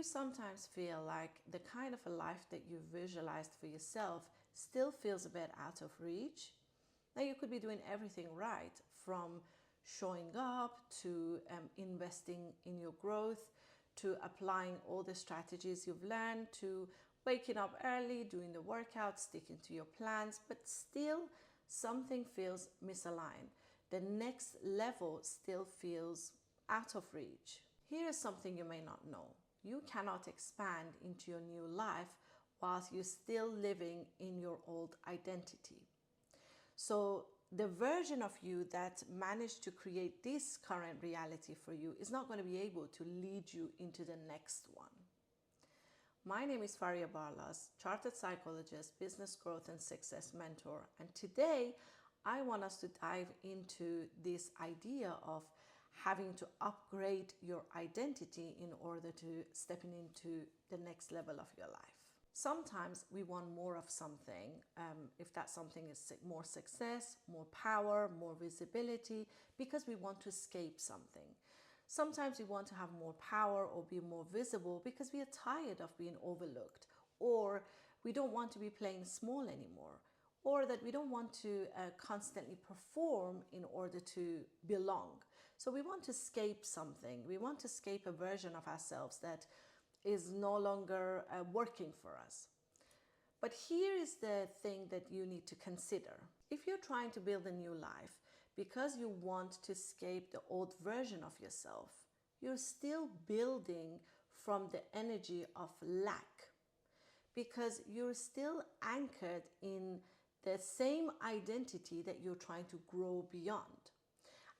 you sometimes feel like the kind of a life that you visualized for yourself still feels a bit out of reach, now you could be doing everything right, from showing up to investing in your growth, to applying all the strategies you've learned, to waking up early, doing the workout, sticking to your plans, but still something feels misaligned. The next level still feels out of reach. Here is something you may not know. You cannot expand into your new life whilst you're still living in your old identity. So the version of you that managed to create this current reality for you is not going to be able to lead you into the next one. My name is Faria Barlas, chartered psychologist, business growth and success mentor. And today I want us to dive into this idea of having to upgrade your identity in order to stepping into the next level of your life. Sometimes we want more of something, if that something is more success, more power, more visibility, because we want to escape something. Sometimes we want to have more power or be more visible because we are tired of being overlooked, or we don't want to be playing small anymore, or that we don't want to constantly perform in order to belong. So we want to escape something. We want to escape a version of ourselves that is no longer working for us. But here is the thing that you need to consider. If you're trying to build a new life because you want to escape the old version of yourself, you're still building from the energy of lack, because you're still anchored in the same identity that you're trying to grow beyond.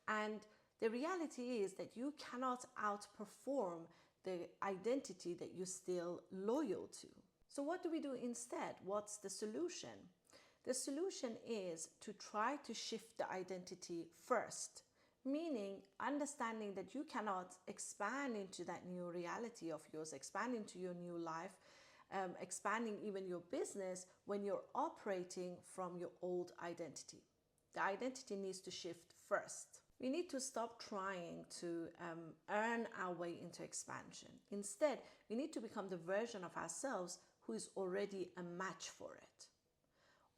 And the reality is that you cannot outperform the identity that you're still loyal to. So what do we do instead? What's the solution? The solution is to try to shift the identity first, meaning understanding that you cannot expand into that new reality of yours, expand into your new life, expanding even your business when you're operating from your old identity. The identity needs to shift first. We need to stop trying to earn our way into expansion. Instead, we need to become the version of ourselves who is already a match for it.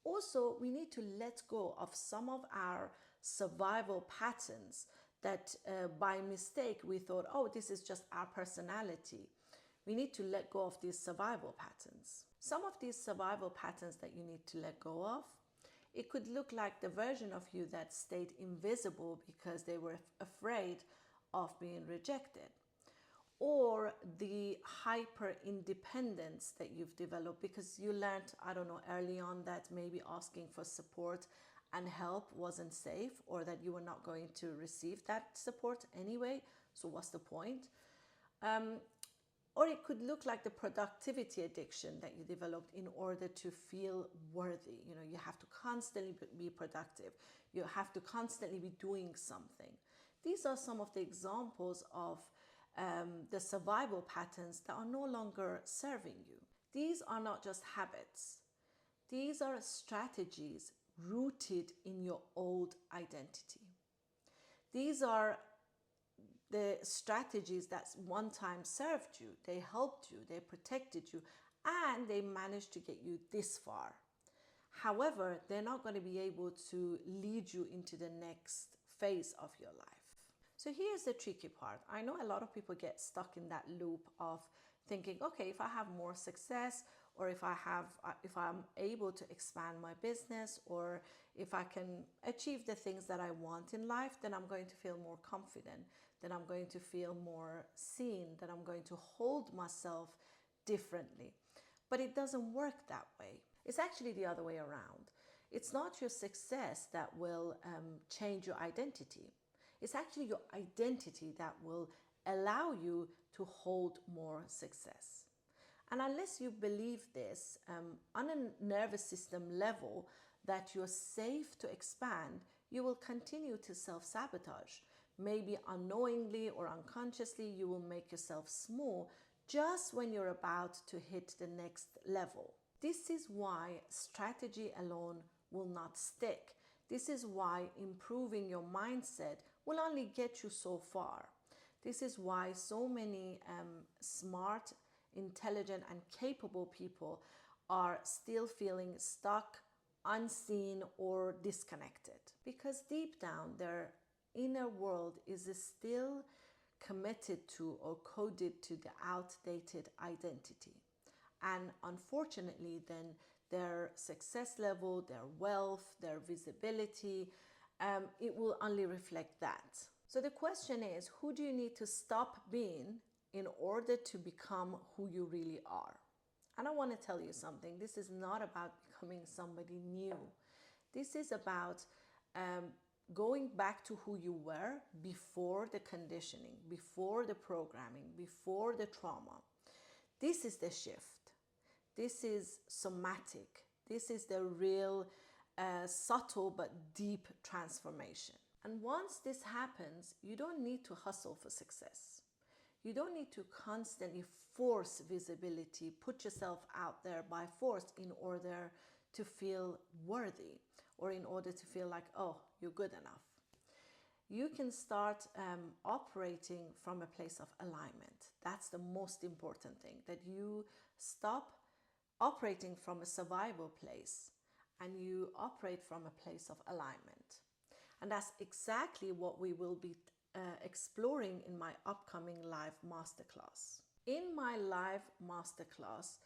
Also, we need to let go of some of our survival patterns that by mistake we thought, oh, this is just our personality. We need to let go of these survival patterns. Some of these survival patterns that you need to let go of, it could look like the version of you that stayed invisible because they were afraid of being rejected, or the hyper independence that you've developed because you learned, I don't know, early on that maybe asking for support and help wasn't safe, or that you were not going to receive that support anyway, so what's the point? Or it could look like the productivity addiction that you developed in order to feel worthy. You know, you have to constantly be productive. You have to constantly be doing something. These are some of the examples of the survival patterns that are no longer serving you. These are not just habits. These are strategies rooted in your old identity. These are the strategies that one time served you. They helped you, they protected you, and they managed to get you this far. However, they're not going to be able to lead you into the next phase of your life. So here's the tricky part. I know a lot of people get stuck in that loop of thinking, okay, if I have more success, or if I'm able to expand my business, or if I can achieve the things that I want in life, then I'm going to feel more confident, then I'm going to feel more seen, that I'm going to hold myself differently. But it doesn't work that way. It's actually the other way around. It's not your success that will change your identity. It's actually your identity that will allow you to hold more success. And unless you believe this on a nervous system level, that you're safe to expand, you will continue to self-sabotage. Maybe unknowingly or unconsciously, you will make yourself small just when you're about to hit the next level. This is why strategy alone will not stick. This is why improving your mindset will only get you so far. This is why so many smart, intelligent and capable people are still feeling stuck, unseen, or disconnected. Because deep down, their inner world is still committed to or coded to the outdated identity. And unfortunately, then their success level, their wealth, their visibility, it will only reflect that. So the question is, who do you need to stop being in order to become who you really are? And I want to tell you something. This is not about becoming somebody new. This is about going back to who you were before the conditioning, before the programming, before the trauma. This is the shift. This is somatic. This is the real subtle but deep transformation. And once this happens, you don't need to hustle for success. You don't need to constantly force visibility, put yourself out there by force in order to feel worthy or in order to feel like, oh, you're good enough. You can start operating from a place of alignment. That's the most important thing, that you stop operating from a survival place and you operate from a place of alignment. And that's exactly what we will be exploring in my upcoming live masterclass. In my live masterclass,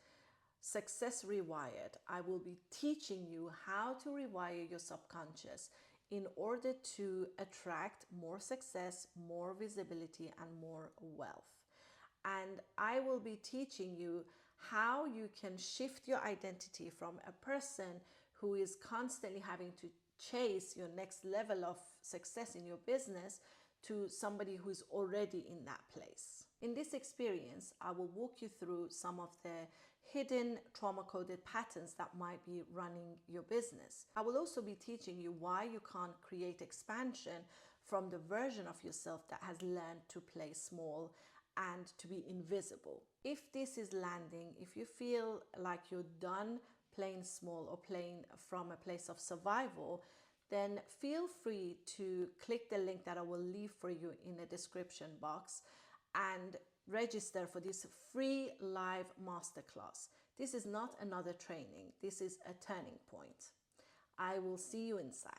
Success Rewired, I will be teaching you how to rewire your subconscious in order to attract more success, more visibility, and more wealth. And I will be teaching you how you can shift your identity from a person who is constantly having to chase your next level of success in your business to somebody who is already in that place. In this experience, I will walk you through some of the hidden trauma-coded patterns that might be running your business. I will also be teaching you why you can't create expansion from the version of yourself that has learned to play small and to be invisible. If this is landing, if you feel like you're done playing small or playing from a place of survival, then feel free to click the link that I will leave for you in the description box and register for this free live masterclass. This is not another training. This is a turning point. I will see you inside.